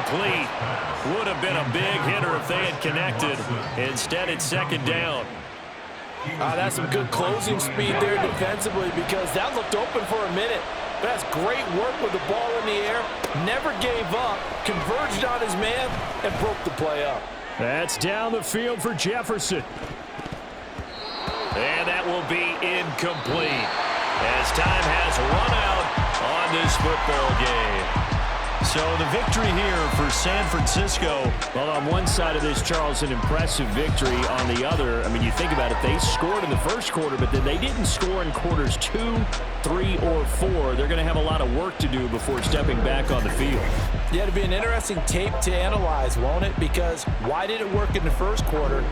incomplete. Would have been a big hitter if they had connected. Instead, it's second down. That's some good closing speed there defensively, because that looked open for a minute. But that's great work with the ball in the air. Never gave up, converged on his man, and broke the play up. That's down the field for Jefferson. And that will be incomplete as time has run out on this football game. So the victory here for San Francisco. Well, on one side of this, Charles, an impressive victory. On the other, I mean, you think about it, they scored in the first quarter, but then they didn't score in quarters 2, 3, or 4. They're going to have a lot of work to do before stepping back on the field. Yeah, it'll be an interesting tape to analyze, won't it? Because why did it work in the first quarter?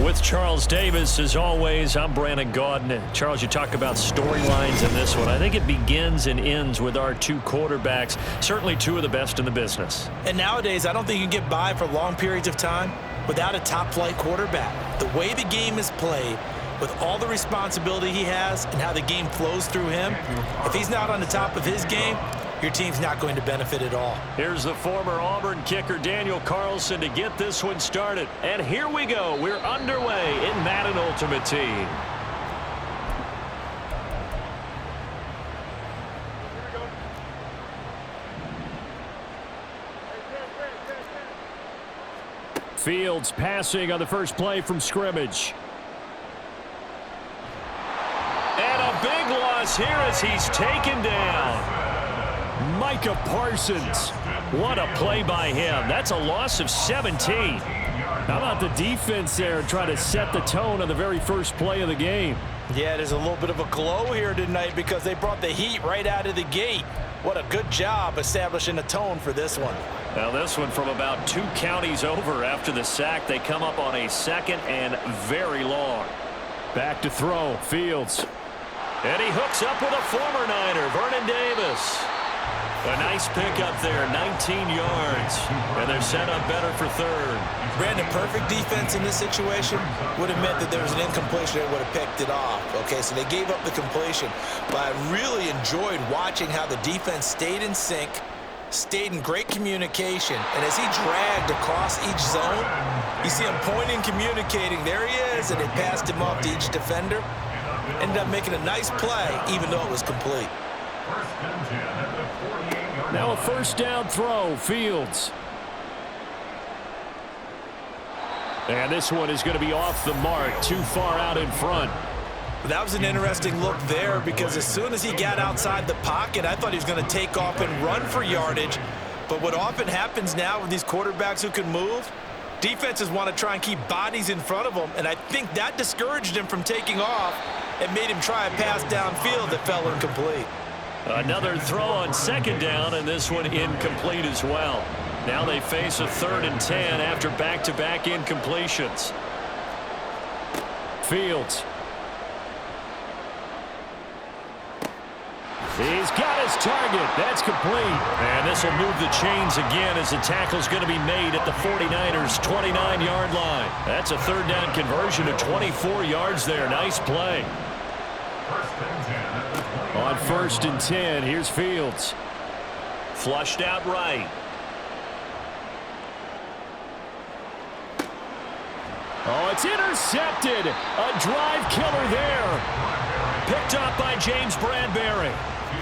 With Charles Davis, as always, I'm Brandon Gaudin. Charles, you talk about storylines in this one. I think it begins and ends with our two quarterbacks, certainly two of the best in the business. And nowadays, I don't think you can get by for long periods of time without a top-flight quarterback. The way the game is played, with all the responsibility he has and how the game flows through him, if he's not on the top of his game, your team's not going to benefit at all. Here's the former Auburn kicker, Daniel Carlson, to get this one started. And here we go. We're underway in Madden Ultimate Team. Fields passing on the first play from scrimmage. And a big loss here as he's taken down. Micah Parsons. What a play by him. That's a loss of 17. How about the defense there trying to set the tone on the very first play of the game? Yeah, there's a little bit of a glow here tonight because they brought the heat right out of the gate. What a good job establishing a tone for this one. Now this one from about 2 counties over after the sack. They come up on a second and very long. Back to throw. Fields. And he hooks up with a former Niner, Vernon Davis. A nice pick up there, 19 yards. And they're set up better for third. Brandon, perfect defense in this situation would have meant that there was an incompletion that would have picked it off. Okay, so they gave up the completion. But I really enjoyed watching how the defense stayed in sync, stayed in great communication. And as he dragged across each zone, you see him pointing, communicating. There he is, and they passed him off to each defender. Ended up making a nice play, even though it was complete. Now a first down throw, Fields. And this one is going to be off the mark, too far out in front. That was an interesting look there because as soon as he got outside the pocket, I thought he was going to take off and run for yardage. But what often happens now with these quarterbacks who can move, defenses want to try and keep bodies in front of them, and I think that discouraged him from taking off and made him try a pass downfield that fell incomplete. Another throw on second down, and this one incomplete as well. Now they face a 3rd and 10 after back-to-back incompletions. Fields. He's got his target. That's complete. And this will move the chains again as the tackle's going to be made at the 49ers' 29-yard line. That's a 3rd down conversion of 24 yards there. Nice play. On 1st and 10, here's Fields. Flushed out right. Oh, it's intercepted. A drive killer there. Picked up by James Bradbury.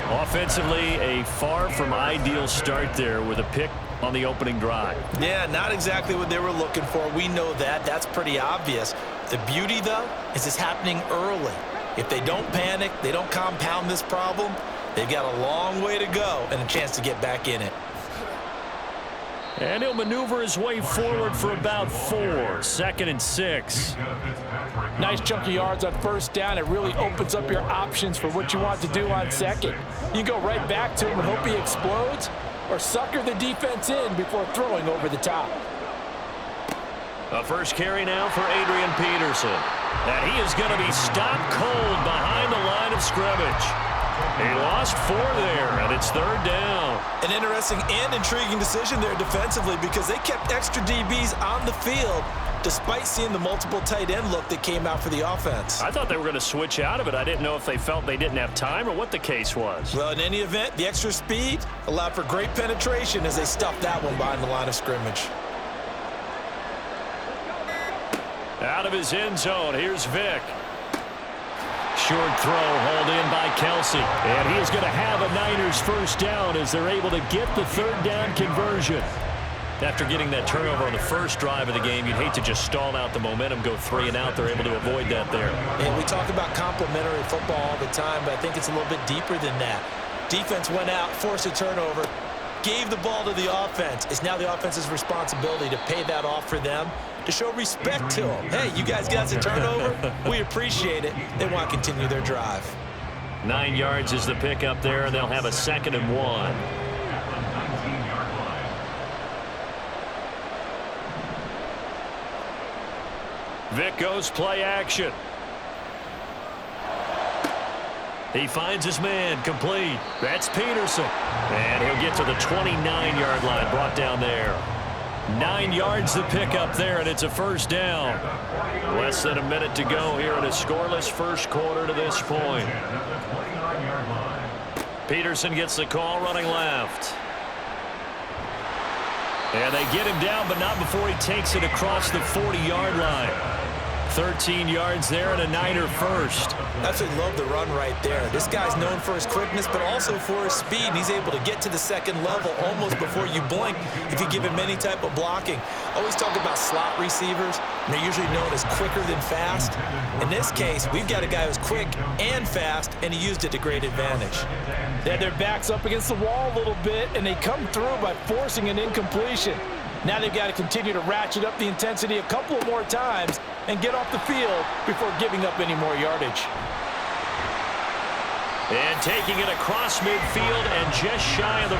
Offensively, a far from ideal start there with a pick on the opening drive. Yeah, not exactly what they were looking for. We know that. That's pretty obvious. The beauty, though, is it's happening early. If they don't panic, they don't compound this problem, they've got a long way to go and a chance to get back in it. And he'll maneuver his way forward for about 4. 2nd and 6. Nice chunk of yards on first down. It really opens up your options for what you want to do on second. You go right back to him and hope he explodes, or sucker the defense in before throwing over the top. A first carry now for Adrian Peterson. And he is going to be stopped cold behind the line of scrimmage. He lost 4 there, and it's 3rd down. An interesting and intriguing decision there defensively because they kept extra DBs on the field despite seeing the multiple tight end look that came out for the offense. I thought they were going to switch out of it. I didn't know if they felt they didn't have time or what the case was. Well, in any event, the extra speed allowed for great penetration as they stuffed that one behind the line of scrimmage. Out of his end zone, here's Vick. Short throw hauled in by Kelsey. And he is going to have a Niners first down as they're able to get the 3rd down conversion. After getting that turnover on the first drive of the game, you'd hate to just stall out the momentum, go 3 and out. They're able to avoid that there. And we talk about complementary football all the time, but I think it's a little bit deeper than that. Defense went out, forced a turnover, gave the ball to the offense. It's now the offense's responsibility to pay that off for them, to show respect to them. Hey, you guys got the turnover? We appreciate it. They want to continue their drive. 9 yards is the pickup there, and they'll have a 2nd and 1. Vick goes play action. He finds his man, complete. That's Peterson. And he'll get to the 29-yard line, brought down there. 9 yards the pickup there, and it's a first down. Less than a minute to go here in a scoreless first quarter to this point. Peterson gets the call running left. And they get him down, but not before he takes it across the 40-yard line. 13 yards there and a Niner first. Absolutely love the run right there. This guy's known for his quickness, but also for his speed. And he's able to get to the second level almost before you blink if you give him any type of blocking. I always talk about slot receivers. They're usually known as quicker than fast. In this case, we've got a guy who's quick and fast, and he used it to great advantage. They had their backs up against the wall a little bit, and they come through by forcing an incompletion. Now they've got to continue to ratchet up the intensity a couple of more times and get off the field before giving up any more yardage. And taking it across midfield and just shy of the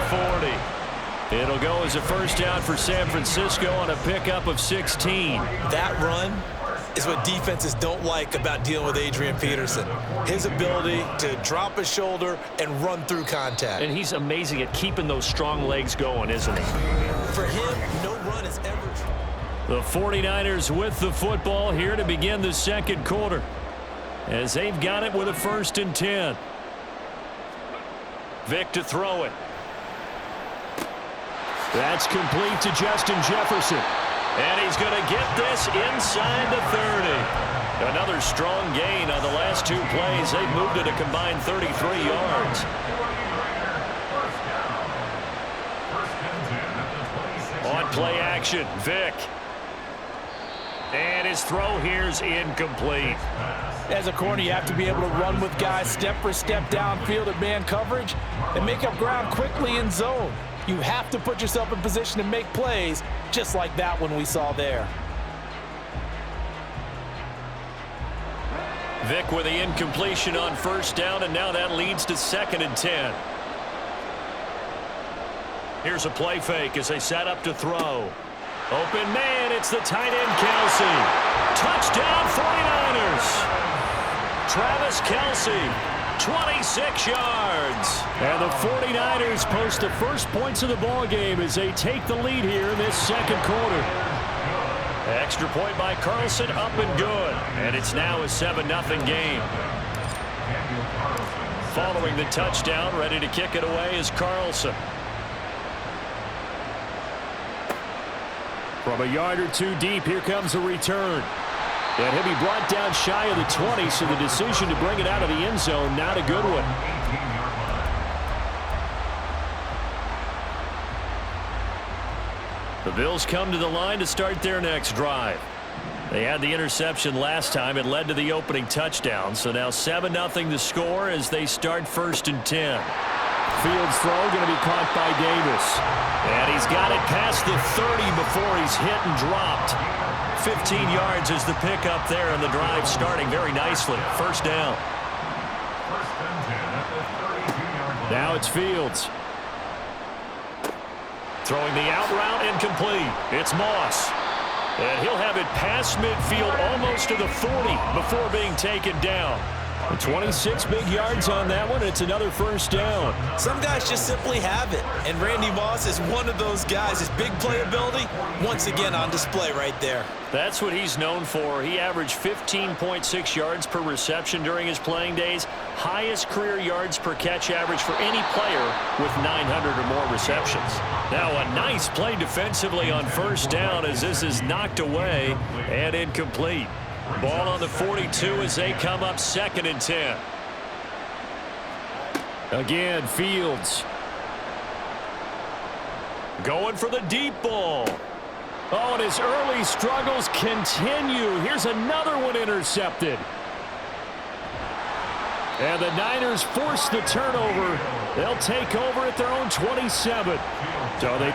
40. It'll go as a first down for San Francisco on a pickup of 16. That run is what defenses don't like about dealing with Adrian Peterson. His ability to drop his shoulder and run through contact. And he's amazing at keeping those strong legs going, isn't he? For him, no run is ever true. The 49ers with the football here to begin the second quarter, as they've got it with a 1st and 10. Vick to throw it. That's complete to Justin Jefferson. And he's going to get this inside the 30. Another strong gain on the last 2 plays. They've moved it a combined 33 yards. On play action, Vick. And his throw here's incomplete. As a corner, you have to be able to run with guys step for step downfield at man coverage and make up ground quickly in zone. You have to put yourself in position to make plays, just like that one we saw there. Vick with the incompletion on first down, and now that leads to 2nd and 10. Here's a play fake as they set up to throw. Open man, it's the tight end Kelsey. Touchdown 49ers. Travis Kelsey, 26 yards. And the 49ers post the first points of the ball game as they take the lead here in this second quarter. Extra point by Carlson, up and good. And it's now a 7-0 game. Following the touchdown, ready to kick it away is Carlson. From a yard or 2 deep, here comes a return. And he'll be brought down shy of the 20, so the decision to bring it out of the end zone, not a good one. The Bills come to the line to start their next drive. They had the interception last time. It led to the opening touchdown. So now 7-0 the score as they start 1st and 10. Fields throw going to be caught by Davis. And he's got it past the 30 before he's hit and dropped. 15 yards is the pickup there, and the drive starting very nicely. 1st down. Now it's Fields. Throwing the out route, incomplete. It's Moss. And he'll have it past midfield almost to the 40 before being taken down. 26 big yards on that one. It's another 1st down. Some guys just simply have it, and Randy Moss is one of those guys. His big playability, once again on display right there. That's what he's known for. He averaged 15.6 yards per reception during his playing days. Highest career yards per catch average for any player with 900 or more receptions. Now a nice play defensively on 1st down as this is knocked away and incomplete. Ball on the 42 as they come up 2nd and 10. Again, Fields. Going for the deep ball. Oh, and his early struggles continue. Here's another one intercepted. And the Niners force the turnover. They'll take over at their own 27. So they...